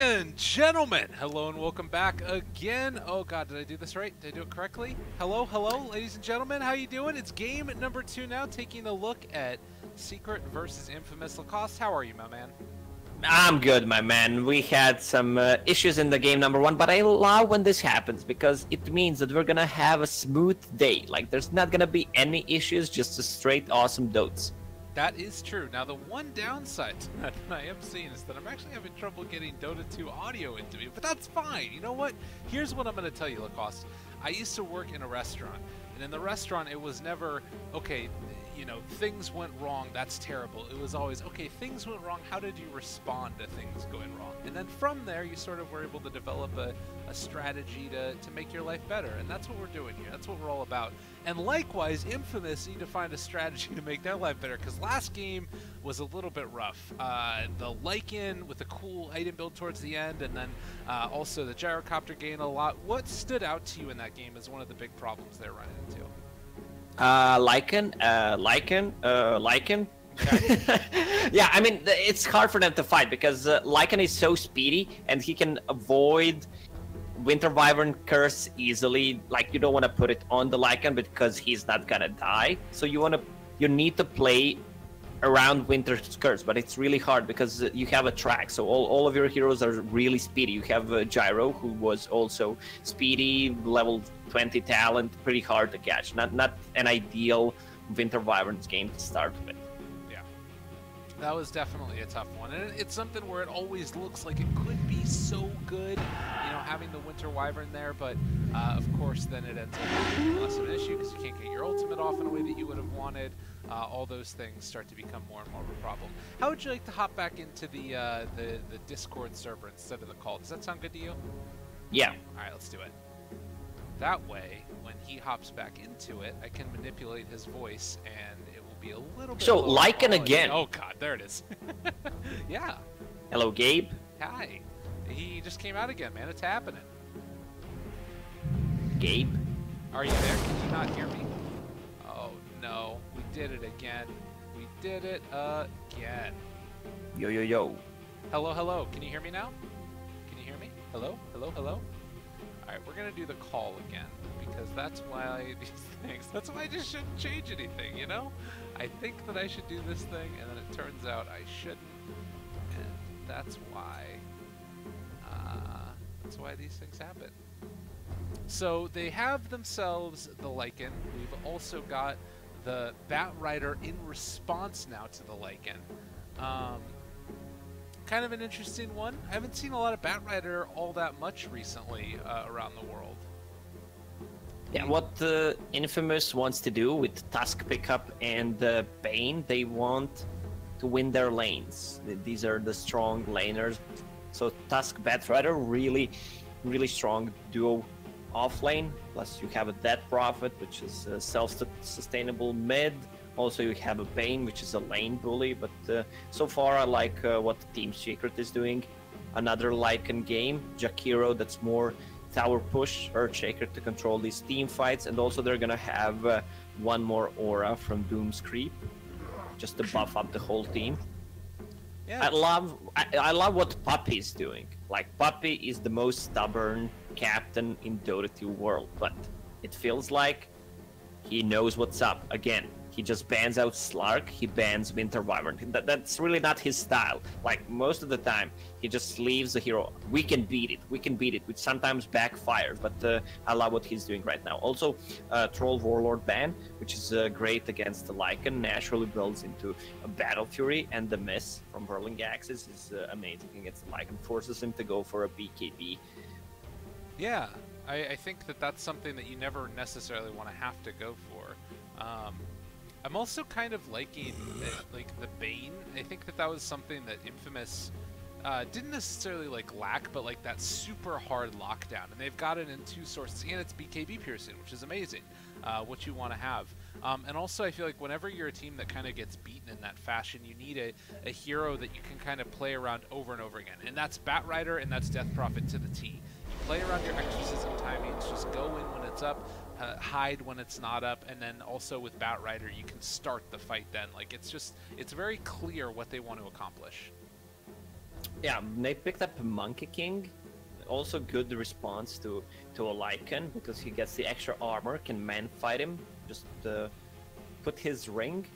And gentlemen, hello and welcome back again. Oh god, did I do this right? Did I do it correctly? Hello, ladies and gentlemen, how you doing? It's game number 2 now, taking a look at Secret versus Infamous. Lacoste, how are you, my man? I'm good, my man. We had some issues in the game number 1, but I love when this happens because it means that we're gonna have a smooth day. Like, there's not gonna be any issues, just a straight awesome dotes. That is true. Now, the one downside to that I am seeing is that I'm actually having trouble getting Dota 2 audio into me, but that's fine. You know what? Here's what I'm going to tell you, Lacoste. I used to work in a restaurant, and in the restaurant, it was never, okay, you know, things went wrong, that's terrible. It was always, okay, things went wrong, how did you respond to things going wrong? And then from there, you sort of were able to develop a strategy to make your life better, and that's what we're doing here. That's what we're all about. And likewise, Infamous need to find a strategy to make their life better, because last game was a little bit rough. The Lycan with a cool item build towards the end, and then also the gyrocopter gain a lot. What stood out to you in that game as one of the big problems they're running into? Lycan. Okay. Yeah, I mean, it's hard for them to fight because Lycan is so speedy and he can avoid Winter Wyvern Curse easily. Like, you don't want to put it on the Lycan because he's not gonna die. So you need to play around Winter's Curse, but it's really hard because you have a track. So all of your heroes are really speedy. You have Gyro, who was also speedy, level 20 talent, pretty hard to catch. Not an ideal Winter Wyvern's game to start with. That was definitely a tough one, and it's something where it always looks like it could be so good, you know, having the Winter Wyvern there, but of course then it ends up being less of an issue because you can't get your ultimate off in a way that you would have wanted. All those things start to become more and more of a problem. How would you like to hop back into the Discord server instead of the call? Does that sound good to you? Yeah. All right, let's do it. That way, when he hops back into it, I can manipulate his voice, and it will be a little bit. So, Lycan again. Oh god, there it is. Yeah. Hello, Gabe. Hi. He just came out again, man. It's happening. Gabe? Are you there? Can you not hear me? Oh no, we did it again. We did it again. Yo, yo, yo. Hello, hello. Can you hear me now? Can you hear me? Hello, hello, hello? Alright, we're gonna do the call again, because that's why these things, that's why I just shouldn't change anything, you know? I think that I should do this thing, and then it turns out I shouldn't, and that's why these things happen. So they have themselves the Lycan. We've also got the Bat Rider in response now to the Lycan. Kind of an interesting one. I haven't seen a lot of Bat Rider all that much recently around the world. Yeah, what Infamous wants to do with Tusk Pickup and Bane, they want to win their lanes. These are the strong laners. So Tusk Bat Rider, really strong duo off lane. Plus you have a Death Prophet, which is a self-sustainable mid. Also, you have a Bane, which is a lane bully, but so far I like what Team Secret is doing. Another Lycan game, Jakiro, that's more tower push, Earthshaker to control these team fights, and also they're gonna have one more aura from Doom's Creep, just to buff up the whole team. Yeah. I love what Puppy is doing. Like, Puppy is the most stubborn captain in Dota 2 world, but it feels like he knows what's up. Again, he just bans out Slark, he bans Winter Wyvern. That's really not his style. Like, most of the time, he just leaves the hero. We can beat it, which sometimes backfires, but I love what he's doing right now. Also, Troll Warlord ban, which is great against the Lycan, naturally builds into a Battle Fury, and the miss from Whirling Axis is amazing against the Lycan, forces him to go for a BKB. Yeah, I think that that's something that you never necessarily want to have to go for. I'm also kind of liking like the Bane. I think that was something that Infamous didn't necessarily lack, but that super hard lockdown, and they've got it in 2 sources, and it's BKB piercing, which is amazing. What you want to have, and also I feel like whenever you're a team that kind of gets beaten in that fashion, you need a hero that you can kind of play around over and over again, and that's Bat Rider and that's Death Prophet to the T. You play around your exorcism timings, just go in when it's up, hide when it's not up, and then also with Bat Rider you can start the fight then. Like, it's very clear what they want to accomplish. Yeah, they picked up Monkey King. Also good response to a Lycan because he gets the extra armor, can man fight him, just put his ring.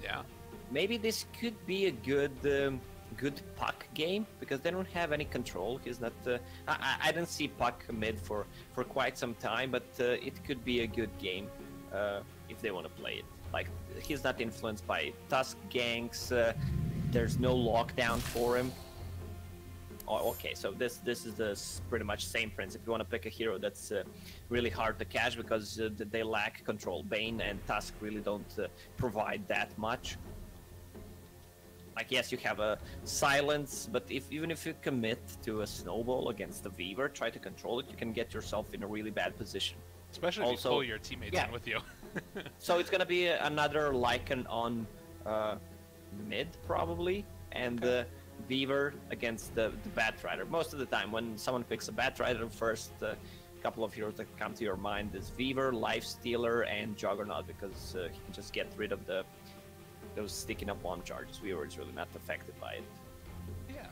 Yeah. Maybe this could be a good Puck game because they don't have any control. He's not. I didn't see Puck mid for quite some time, but it could be a good game if they want to play it. Like he's not influenced by Tusk ganks. There's no lockdown for him. Oh, okay, so this is the pretty much same principle. You want to pick a hero that's really hard to catch because they lack control. Bane and Tusk really don't provide that much. Like yes, you have a silence, but even if you commit to a snowball against the Weaver, try to control it, you can get yourself in a really bad position. Especially if you pull your teammates in with you. So it's gonna be another Lycan on mid probably, and Weaver against the Batrider. Most of the time, when someone picks a Batrider, first couple of heroes that come to your mind is Weaver, Lifestealer, and Juggernaut because he can just get rid of those sticking up bomb charges. Weaver is really not affected by it. Yeah,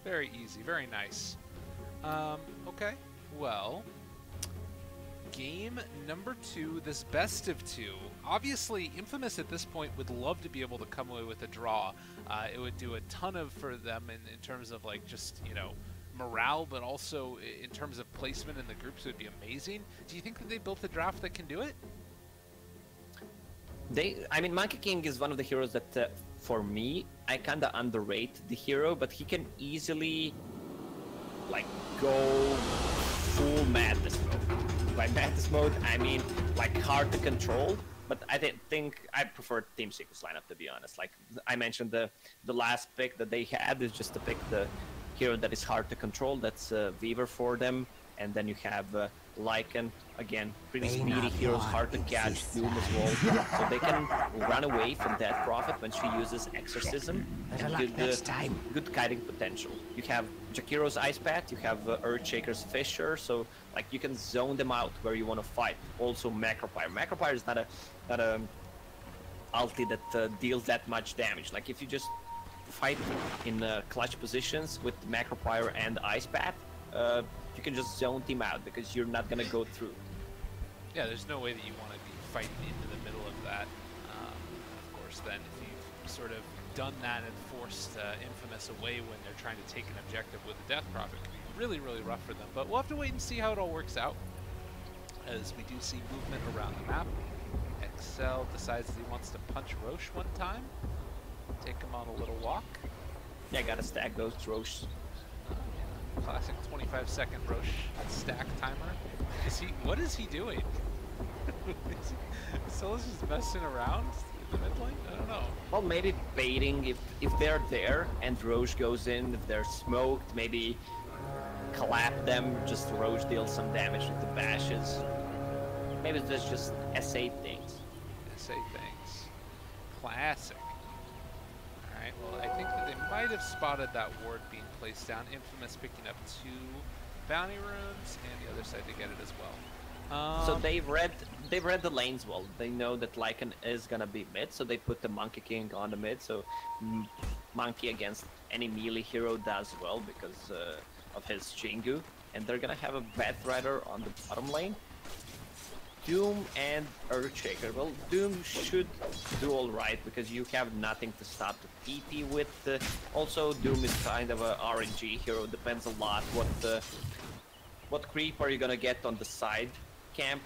very easy, very nice. Okay, well, game number 2, this best of 2. Obviously, Infamous at this point would love to be able to come away with a draw. It would do a ton for them in terms of like just, you know, morale, but also in terms of placement in the groups, it would be amazing. Do you think that they built a draft that can do it? I mean, Monkey King is one of the heroes that, for me, I kind of underrate the hero, but he can easily, like, go full madness mode. By madness mode, I mean, like, hard to control, but I think I prefer Team Secret's lineup, to be honest. Like, I mentioned the last pick that they had is just to pick the hero that is hard to control, that's Weaver for them, and then you have Lycan, again, pretty speedy heroes, hard to catch, Doom as well, so they can run away from Death Prophet when she uses Exorcism, and good kiting potential. You have Jakiro's Ice Path, you have Earthshaker's Fissure, so like you can zone them out where you want to fight. Also Macropyre. Macropyre is not a ulti that deals that much damage. Like if you just fight in clutch positions with Macropyre and Ice Path, you can just zone team out because you're not gonna go through. Yeah, there's no way that you want to be fighting into the middle of that. Of course, then if you've sort of done that and forced Infamous away when they're trying to take an objective with the Death Prophet, it can be really, really rough for them. But we'll have to wait and see how it all works out, as we do see movement around the map. Excel decides that he wants to punch Roche one time, take him on a little walk. Yeah, gotta stack those Roche. Classic 25-second Roche stack timer. What is he doing? Silas just messing around in the mid lane? I don't know. Well, maybe baiting if they're there and Roche goes in, if they're smoked, maybe clap them, just Roche deals some damage with the bashes. Maybe there's just SA things. SA things. Classic. Alright, well, I think that they might have spotted that ward being placed down. Infamous picking up 2 bounty runes, and the other side to get it as well. So they've read the lanes well. They know that Lycan is gonna be mid, so they put the Monkey King on the mid. So Monkey against any melee hero does well because of his Jingu, and they're gonna have a Batrider on the bottom lane. Doom and Earthshaker. Well, Doom should do alright because you have nothing to stop the TP with. Also, Doom is kind of a RNG hero. Depends a lot what creep are you gonna get on the side camp.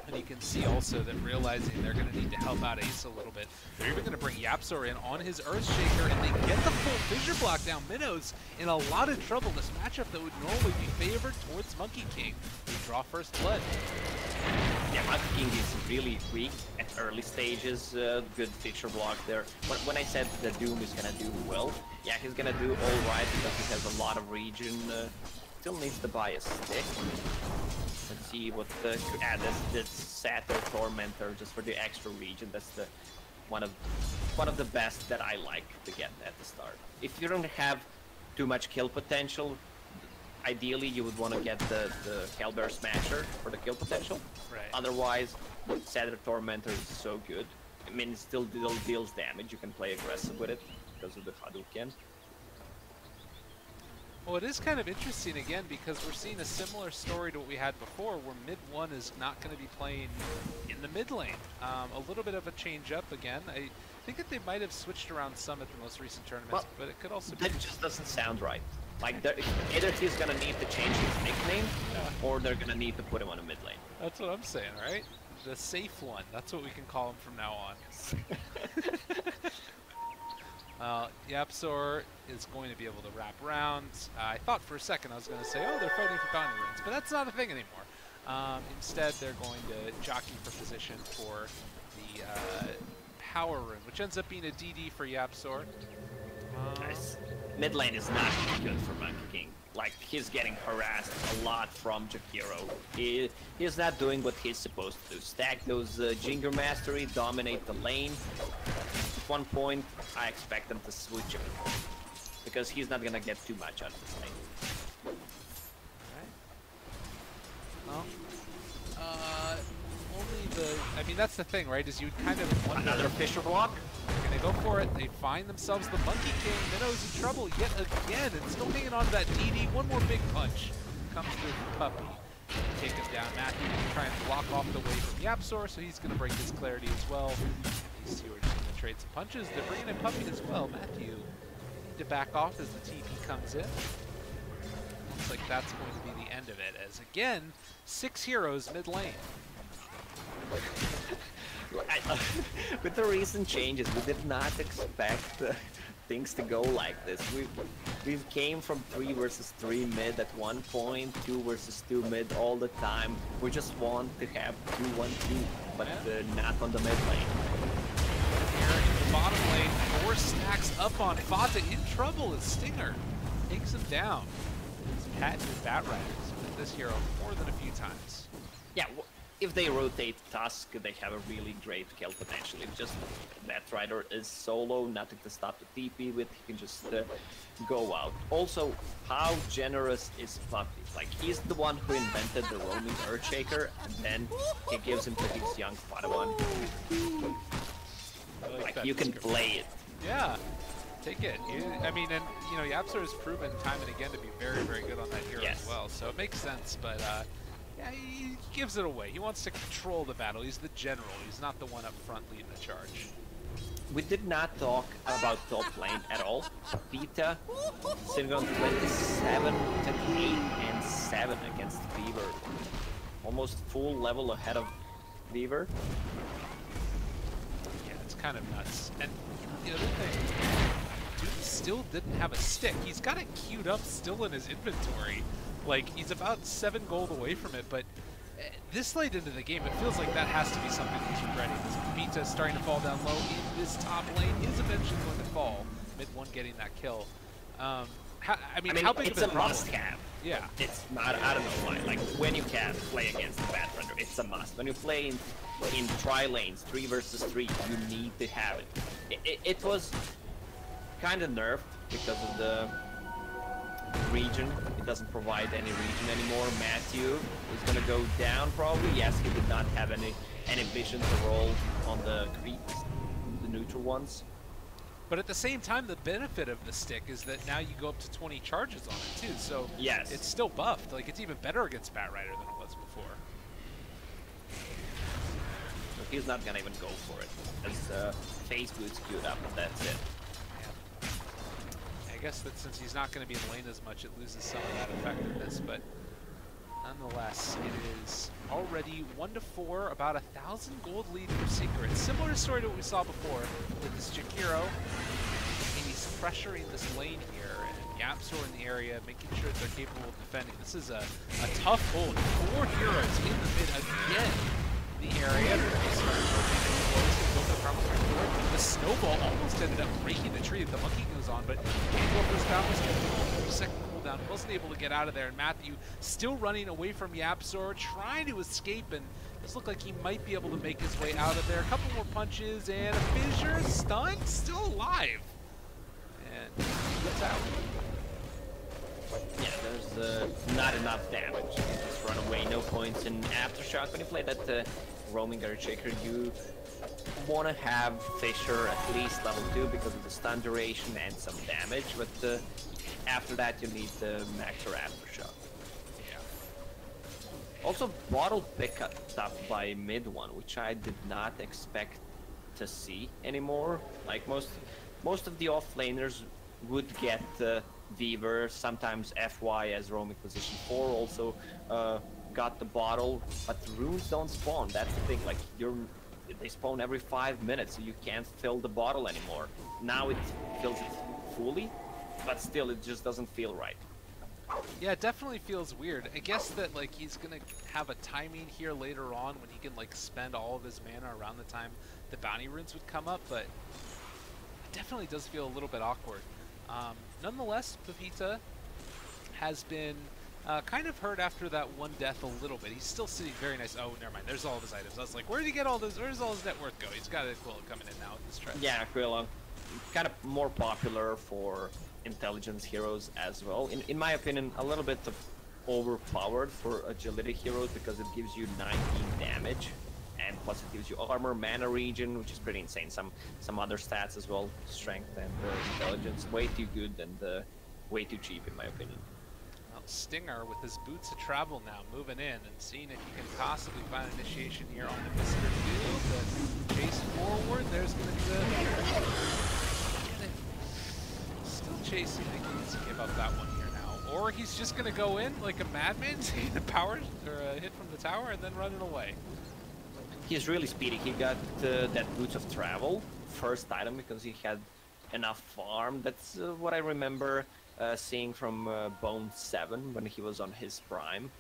And you can see also that realizing they're going to need to help out Ace a little bit. They're even going to bring Yapzor in on his Earthshaker, and they get the full fissure block down. Minnows in a lot of trouble. This matchup that would normally be favored towards Monkey King. We draw first blood. Yeah, Monkey King is really weak at early stages. Good fissure block there. When I said that Doom is going to do well, yeah, he's going to do alright because he has a lot of regen. Still needs to buy a stick. Let's see what this Satyr Tormentor just for the extra regen. That's the one of the best that I like to get at the start. If you don't have too much kill potential, ideally you would want to get the Hellbear Smasher for the kill potential. Right. Otherwise, Satyr Tormentor is so good. I mean, it still deals damage. You can play aggressive with it. because of the Hadouken. Well, it is kind of interesting again because we're seeing a similar story to what we had before, where mid 1 is not going to be playing in the mid lane. A little bit of a change up again. I think that they might have switched around some at the most recent tournaments, but it could also be... That just doesn't sound right. Like, either he's going to need to change his nickname, or they're going to need to put him on a mid lane. That's what I'm saying, right? The safe one. That's what we can call him from now on. Yapzor is going to be able to wrap around. I thought for a second I was going to say, oh, they're fighting for bounty runes, but that's not a thing anymore. Instead, they're going to jockey for position for the power rune, which ends up being a DD for Yapzor. Nice. Mid lane is not good for Monkey King. Like, he's getting harassed a lot from Jakiro. He's not doing what he's supposed to do. Stack those Jinger Mastery, dominate the lane. At one point, I expect them to switch him, because he's not gonna get too much out of this lane. Alright. Well, only the... I mean, that's the thing, right? Is you kind of wonder... Another Fisher block? They go for it, they find themselves the Monkey King. Minnow's in trouble yet again, and still hanging on to that DD. One more big punch comes through from Puppy. Take him down. Matthew can try and block off the way from Yapzor, so he's going to break his clarity as well. These two are just going to trade some punches. They're bringing in Puppy as well. Matthew need to back off as the TP comes in. Looks like that's going to be the end of it, as again, 6 heroes mid lane. With the recent changes, we did not expect things to go like this. We came from 3 versus 3 mid at one point, 2 versus 2 mid all the time. We just want to have 2-1-2, but not on the mid lane. Here in the bottom lane, 4 stacks up on Fata, in trouble as Stinger takes him down. He's patented Bat Riders with this hero more than a few times. Yeah. If they rotate Tusk, they have a really great kill potential. If just Bat Rider is solo, nothing to stop the TP with, he can just go out. Also, how generous is Puppy? Like, he's the one who invented the roaming Earthshaker, and then he gives him to his young Padawan. Like, you can play it. Yeah, take it. I mean, and, you know, Yapzor has proven time and again to be very, very good on that hero as well, so it makes sense, but... yeah, he gives it away. He wants to control the battle. He's the general. He's not the one up front leading the charge. We did not talk about top lane at all. Vita sitting on 27 to 8 and 7 against Beaver. Almost full level ahead of Beaver. Yeah, it's kind of nuts. And the other thing, dude still didn't have a stick. He's got it queued up still in his inventory. Like, he's about 7 gold away from it, but this late into the game, it feels like that has to be something he's regretting. Vita starting to fall down low in this top lane is eventually going to fall. Mid 1 getting that kill. I mean, how big it's of a problem? must-have. Yeah. It's not, I don't know why. Like, when you can play against the Batrunner, it's a must. When you play in tri-lanes, 3 versus 3, you need to have it. It was kind of nerfed because of the region. It doesn't provide any region anymore. Matthew is gonna go down probably. Yes, he did not have any vision to roll on the creeps, the neutral ones. But at the same time, the benefit of the stick is that now you go up to 20 charges on it too. So yes, it's still buffed. Like, it's even better against Bat Rider than it was before. So he's not gonna even go for it. As face boots queued up, and that's it. I guess that since he's not going to be in lane as much, it loses some of that effectiveness, but nonetheless, it is already 1-4, about 1,000 gold lead for Secret. Similar story to what we saw before with this Jakiro. He's pressuring this lane here, and Yapzor in the area, making sure that they're capable of defending. This is a tough hold. 4 heroes in the mid again. The area. The snowball almost ended up breaking the tree that the monkey goes on, but Handlover's down was getting a second cooldown, wasn't able to get out of there, and Matthew still running away from Yapzor, trying to escape, and this looked like he might be able to make his way out of there. A couple more punches, and a fissure, stunned, still alive. And gets out. Yeah, there's not enough damage. Just run away, no points in Aftershock. When you play that roaming Earthshaker, you want to have Fisher at least level 2 because of the stun duration and some damage, but after that you need the Max or Aftershock. Yeah. Also, bottle pickup by mid 1, which I did not expect to see anymore. Like most of the offlaners would get Weaver, sometimes FY as roaming position 4, also got the bottle, but the runes don't spawn. That's the thing, like they spawn every 5 minutes, so you can't fill the bottle anymore. Now it fills it fully, but still it just doesn't feel right. Yeah, it definitely feels weird. I guess that like he's gonna have a timing here later on when he can like spend all of his mana around the time the bounty runes would come up, but it definitely does feel a little bit awkward. Nonetheless, Pepita has been kind of hurt after that one death a little bit. He's still sitting very nice. Oh, never mind. There's all of his items. I was like, where did he get all those? Where does all his net worth go? He's got Aquila coming in now with this trend. Yeah, Aquila. Kind of more popular for intelligence heroes as well. In my opinion, a little bit of overpowered for agility heroes because it gives you 19 damage. And plus it gives you armor, mana regen, which is pretty insane. Some other stats as well, strength and intelligence. Way too good and way too cheap in my opinion. Well, Stinger with his boots of travel now, moving in and seeing if he can possibly find initiation here on the Mr. Field. The chase forward, there's going to be the... Still chasing, I think he needs to give up that one here now. Or he's just going to go in like a madman, taking a power or a hit from the tower and then running away. He's really speedy. He got that Boots of Travel, first item, because he had enough farm. That's what I remember seeing from Bone 7 when he was on his prime.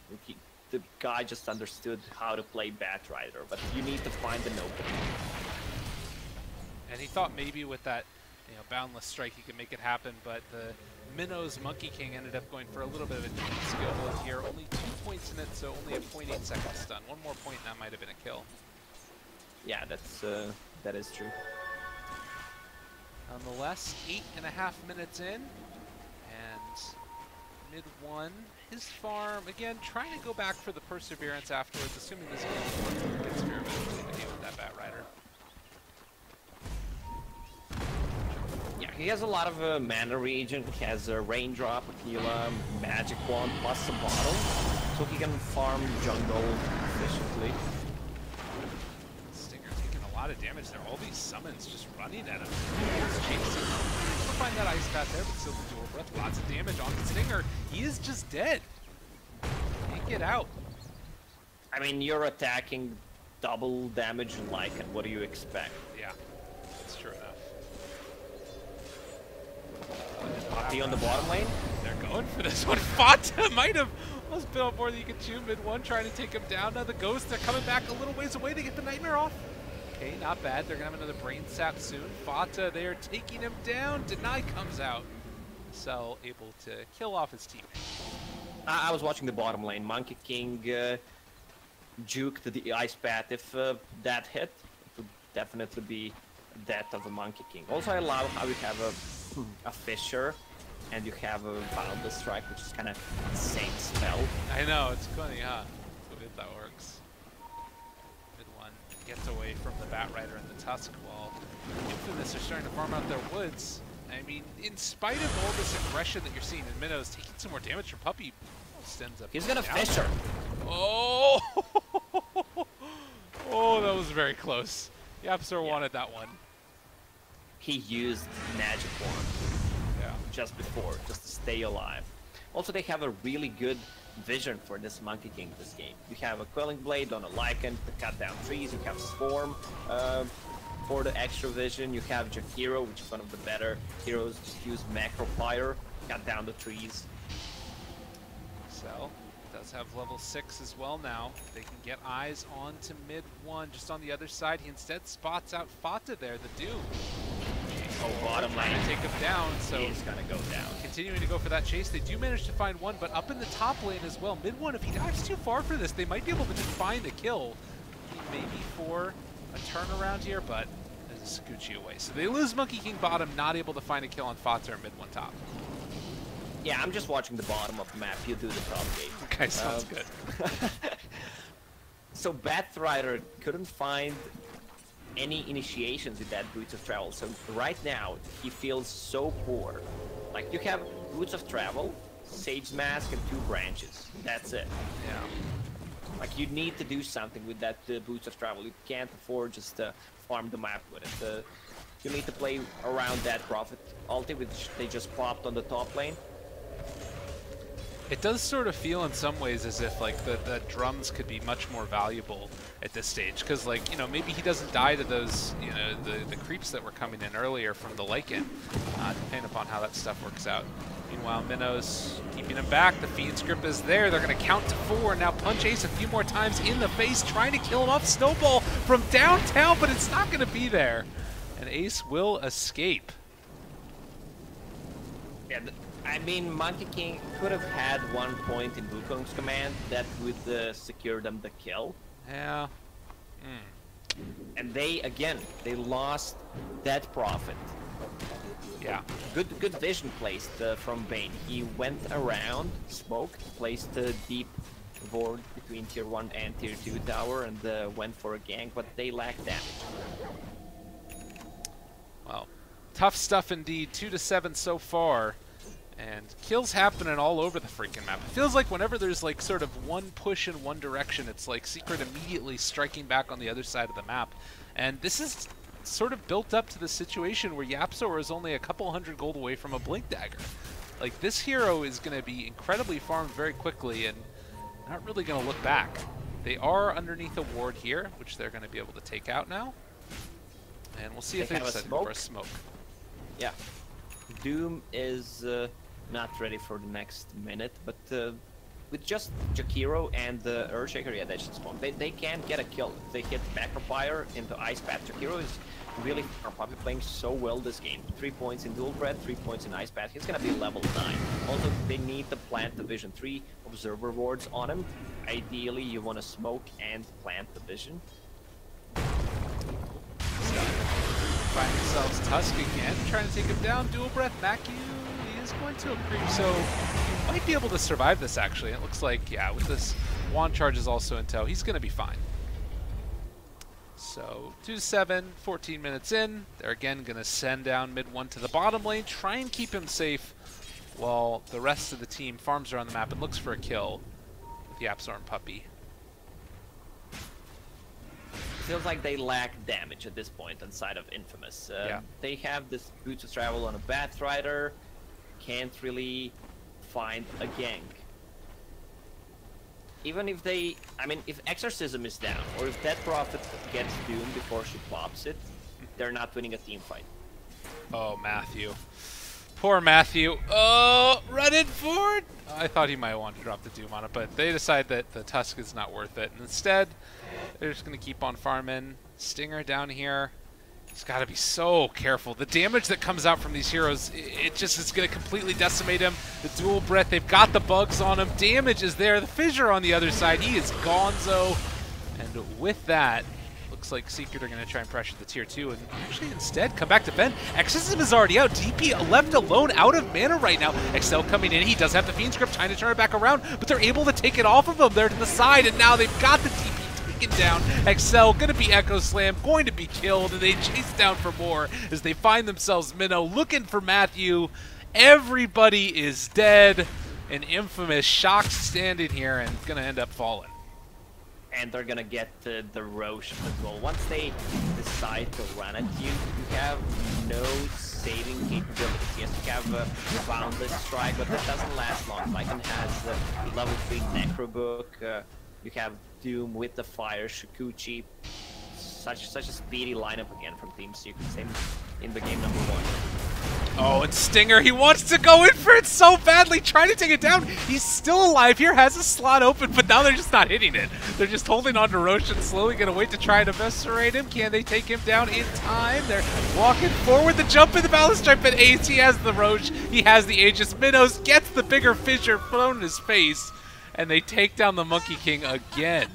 The guy just understood how to play Batrider, but you need to find an opening. And he thought maybe with that, Boundless Strike he could make it happen, but the Minnow's Monkey King ended up going for a little bit of a cheap skill build here. Only 2 points in it, so only a 0.8 second stun. One more point and that might have been a kill. Yeah, that is true. Nonetheless, 8.5 minutes in, and mid 1, his farm, again, trying to go back for the Perseverance afterwards, assuming this game gets here eventually to deal with that Batrider. Yeah, he has a lot of mana regen. He has a Raindrop, Aquila, Magic Wand, plus a bottle, so he can farm jungle efficiently. A lot of damage there. All these summons just running at him. He's chasing. He'll find that ice path there, but still the dual breath. Lots of damage on the Stinger. He is just dead. Can't get out. I mean, you're attacking double damage in Lycan. What do you expect? Yeah, that's true enough. Poppy on the bottom lane? They're going for this one. Fata might have almost been on more than you could chew. Mid 1 trying to take him down. Now the Ghosts, they're coming back a little ways away to get the Nightmare off. Okay, not bad. They're going to have another Brain Sap soon. Fata, they are taking him down. Deny comes out. Cell able to kill off his teammate. I was watching the bottom lane. Monkey King juked the Ice Path. If that hit, it would definitely be death of a Monkey King. Also, I love how you have a Fisher and you have a Boundless Strike, which is kind of insane spell. I know, it's funny, huh? That's what that works. Gets away from the Batrider and the Tusk while Infamous are starting to farm out their woods. I mean, in spite of all this aggression that you're seeing in Minnow's taking some more damage from Puppey, stands up. He's gonna Fisher. Oh! Oh, that was very close. Yapsor wanted that one. He used Magic Wand just before, just to stay alive. Also, they have a really good vision for this Monkey King this game. You have a Quelling Blade on a Lycan to cut down trees, you have Swarm for the extra vision, you have Jakiro, which is one of the better heroes, just use Macro Fire, cut down the trees. Cell does have level 6 as well now. They can get eyes onto mid 1, just on the other side. He instead spots out Fata there, the Doom. Oh, bottom lane. Trying to take him down, so he's gonna go down. Continuing to go for that chase. They do manage to find one, but up in the top lane as well. Mid 1, if he dives too far for this, they might be able to just find a kill. Maybe for a turnaround here, but there's a Scoochie away. So they lose Monkey King bottom, not able to find a kill on Fata or mid 1 top. Yeah, I'm just watching the bottom of the map. You do the top gate. Okay, sounds good. So Batrider couldn't find any initiations with that Boots of Travel. So right now, he feels so poor. Like, you have Boots of Travel, Sage Mask, and 2 branches. That's it. Yeah. Like, you need to do something with that Boots of Travel. You can't afford just to farm the map with it. You need to play around that Prophet ulti, which they just popped on the top lane. It does sort of feel in some ways as if like the drums could be much more valuable at this stage, because like, you know, maybe he doesn't die to those, you know, the creeps that were coming in earlier from the Lycan, depending upon how that stuff works out. Meanwhile, Minnow's keeping him back. The Fiend Script is there. They're going to count to 4. Now punch Ace a few more times in the face, trying to kill him off. Snowball from downtown, but it's not going to be there. And Ace will escape. Yeah, I mean, Monkey King could have had 1 point in Wukong's command that would secure them the kill. Yeah. And they lost that Prophet. Yeah. Good vision placed from Bane. He went around, smoked, placed a deep ward between tier 1 and tier 2 tower, and went for a gank, but they lacked damage. Well, tough stuff indeed. 2-7 so far. And kills happening all over the freaking map. It feels like whenever there's like sort of one push in one direction, it's like Secret immediately striking back on the other side of the map. And this is sort of built up to the situation where Yapzor is only a couple 100 gold away from a Blink Dagger. Like, this hero is going to be incredibly farmed very quickly and not really going to look back. They are underneath a ward here, which they're going to be able to take out now. And we'll see if they decide to go for a smoke. Yeah. Doom is not ready for the next minute, but with just Jakiro and the Earthshaker, yeah, they should spawn. They can get a kill. If they hit Macro Fire into Ice Path. Jakiro is really probably playing so well this game. 3 points in Dual Breath, 3 points in Ice Path. He's gonna be level 9. Also, they need to plant the Vision. 3 Observer wards on him. Ideally, you want to smoke and plant the Vision. Find themselves Tusk again, trying to take him down. Dual Breath, Macu is going to a creep, so he might be able to survive this actually. It looks like, yeah, with this Wand Charges also in tow, he's going to be fine. So 2-7, 14 minutes in. They're again going to send down mid 1 to the bottom lane, try and keep him safe while the rest of the team farms around the map and looks for a kill with the Yapzor and Puppey. Feels like they lack damage at this point inside of Infamous. Yeah. They have this Boots of Travel on a Batrider, can't really find a gank. Even if they, I mean, if Exorcism is down, or if that Prophet gets doomed before she pops it, they're not winning a team fight. Oh, Matthew. Poor Matthew. Oh, running for it! I thought he might want to drop the Doom on it, but they decide that the Tusk is not worth it. And instead, they're just going to keep on farming. Stinger down here. He's got to be so careful. The damage that comes out from these heroes, it just is going to completely decimate him. The Dual Breath, they've got the bugs on him. Damage is there. The Fissure on the other side, he is gonzo. And with that, looks like Secret are going to try and pressure the tier 2 and actually instead come back to Ben. Exorcism is already out. DP left alone, out of mana right now. Excel coming in. He does have the Fiend Script trying to turn it back around, but they're able to take it off of him there to the side, and now they've got the DP taken down. Excel going to be Echo Slam, going to be killed, and they chase down for more as they find themselves Minnow looking for Matthew. Everybody is dead. An Infamous shocked standing here and going to end up falling. And they're gonna get the Roche as well. Once they decide to run at you, you have no saving capabilities. Yes, you have a Boundless Strike, but that doesn't last long. Lycan has the level 3 Necrobook. You have Doom with the Fire, Shikuchi. Such a speedy lineup again from Team Secret. Same in the game number 1. Oh, and Stinger, he wants to go in for it so badly, trying to take it down. He's still alive here, has a slot open, but now they're just not hitting it. They're just holding on to Roche and slowly going to wait to try and eviscerate him. Can they take him down in time? They're walking forward, the jump in the balance strike, but Ace, he has the Roche, he has the Aegis. Minnows gets the bigger fissure thrown in his face, and they take down the Monkey King again.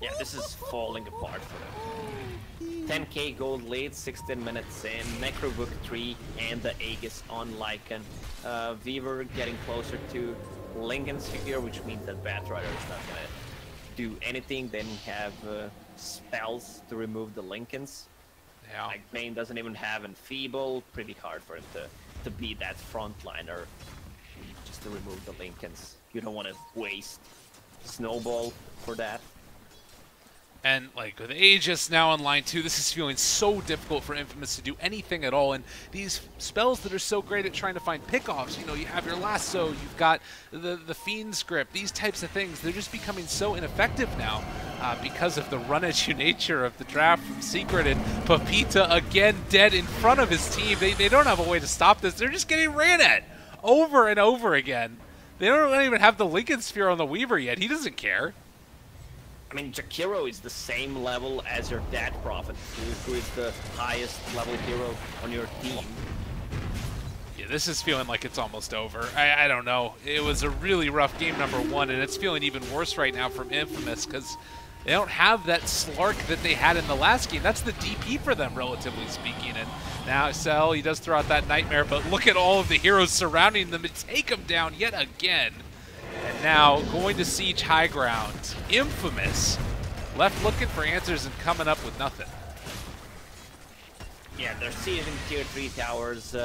Yeah, this is falling apart for them. 10k gold lead, 16 minutes in, Necrobook 3 and the Aegis on Lycan. Weaver getting closer to Lincoln's here, which means that Batrider is not gonna do anything. Then we have spells to remove the Lincolns. Yeah. Like Bane doesn't even have Enfeeble. Pretty hard for him to be that frontliner just to remove the Lincolns. You don't want to waste Snowball for that. And like with Aegis now on line 2, this is feeling so difficult for Infamous to do anything at all. And these spells that are so great at trying to find pickoffs, you know, you have your lasso, you've got the Fiend's Grip, these types of things, they're just becoming so ineffective now because of the run-at-you nature of the draft from Secret. And Pepita again dead in front of his team. They don't have a way to stop this. They're just getting ran at over and over again. They don't even have the Lincoln Sphere on the Weaver yet. He doesn't care. I mean, Jakiro is the same level as your Dead Prophet, who is the highest level hero on your team. Yeah, this is feeling like it's almost over. I don't know. It was a really rough game number 1, and it's feeling even worse right now from Infamous because they don't have that Slark that they had in the last game. That's the DP for them, relatively speaking. And now Cell, he does throw out that Nightmare, but look at all of the heroes surrounding them and take him down yet again. And now going to siege high ground. Infamous left looking for answers and coming up with nothing. Yeah, they're sieging tier 3 towers.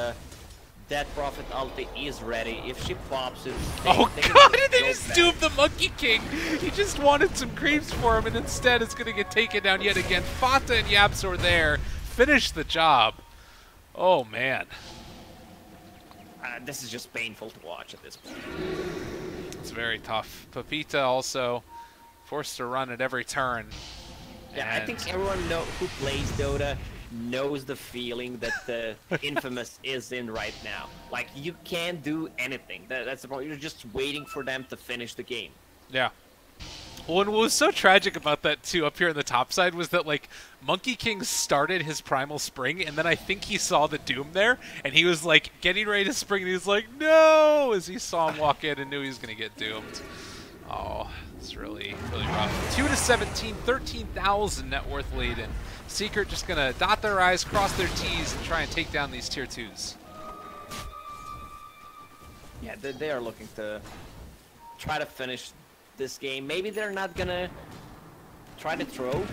Dead Prophet ulti is ready. If she pops it, oh god, they just doomed the Monkey King. He just wanted some creeps for him, and instead it's going to get taken down yet again. Fata and Yapsor there. Finish the job. Oh man. This is just painful to watch at this point. It's very tough. Pepita also forced to run at every turn. Yeah, I think everyone who plays Dota knows the feeling that the Infamous is in right now. Like, you can't do anything. That's the problem. You're just waiting for them to finish the game. Yeah. Well, and what was so tragic about that, too, up here on the top side was that, like, Monkey King started his Primal Spring, and then I think he saw the Doom there, and he was, like, getting ready to spring, and he was like, no, as he saw him walk in and knew he was going to get doomed. Oh, it's really, really rough. 2-17, 13,000 net worth lead, and Secret just going to dot their I's, cross their T's, and try and take down these tier 2s. Yeah, they are looking to try to finish this game. Maybe they're not gonna try to throw,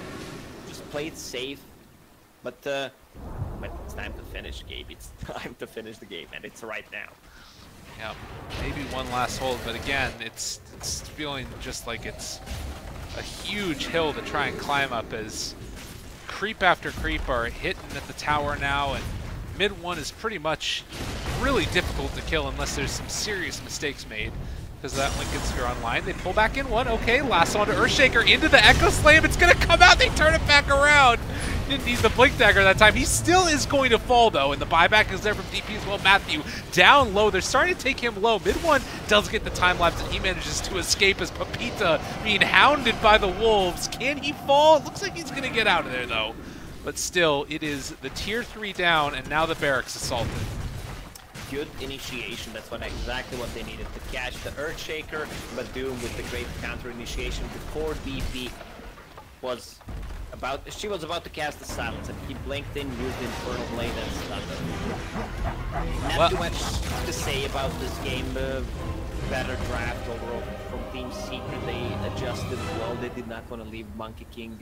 just play it safe, but it's time to finish, Gabe. It's time to finish the game, and it's right now. Yeah, maybe one last hold, but again, it's feeling just like it's a huge hill to try and climb up as creep after creep are hitting at the tower now, and mid 1 is pretty much really difficult to kill unless there's some serious mistakes made. Because that Lincoln Sphere online. They pull back in one. Okay, lasso onto Earthshaker into the Echo Slam. It's going to come out. They turn it back around. Didn't use the Blink Dagger that time. He still is going to fall, though, and the buyback is there from DP as well. Matthew down low. They're starting to take him low. Mid 1 does get the time lapse, and he manages to escape as Pepita being hounded by the Wolves. Can he fall? It looks like he's going to get out of there, though. But still, it is the tier 3 down, and now the barracks assaulted. Good initiation, that's exactly what they needed to catch the Earthshaker, but Doom with the great counter initiation before DP was about to cast the Silence, and he blinked in, used the Infernal Blade and stunned her. Not too much to say about this game. Better draft overall from Team Secret. They adjusted well. They did not want to leave Monkey King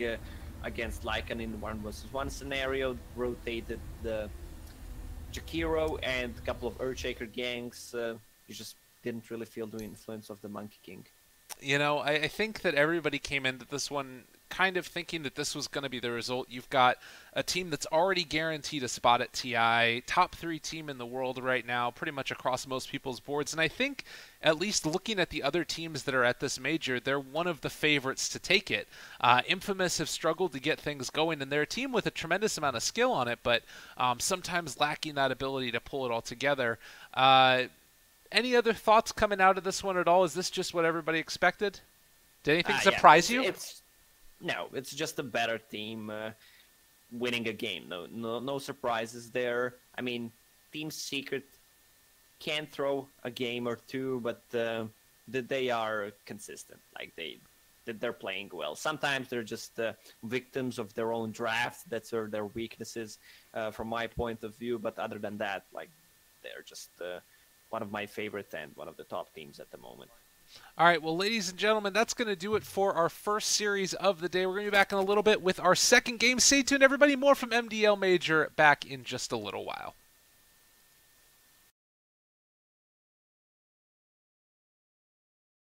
against Lycan in 1-versus-1 scenario. Rotated the Jakiro and a couple of Earthshaker gangs. You just didn't really feel the influence of the Monkey King. You know, I think that everybody came into this one kind of thinking that this was going to be the result. You've got a team that's already guaranteed a spot at TI, top 3 team in the world right now, pretty much across most people's boards. And I think, at least looking at the other teams that are at this major, they're one of the favorites to take it. Infamous have struggled to get things going, and they're a team with a tremendous amount of skill on it, but sometimes lacking that ability to pull it all together. Any other thoughts coming out of this one at all? Is this just what everybody expected? Did anything surprise you? No, it's just a better team winning a game. No surprises there. I mean, Team Secret can throw a game or two, but they are consistent. Like they're playing well. Sometimes they're just victims of their own draft. That's their weaknesses from my point of view. But other than that, like they're just one of my favorite and one of the top teams at the moment. All right, well, ladies and gentlemen, that's going to do it for our first series of the day. We're going to be back in a little bit with our second game. Stay tuned, everybody. More from MDL Major back in just a little while.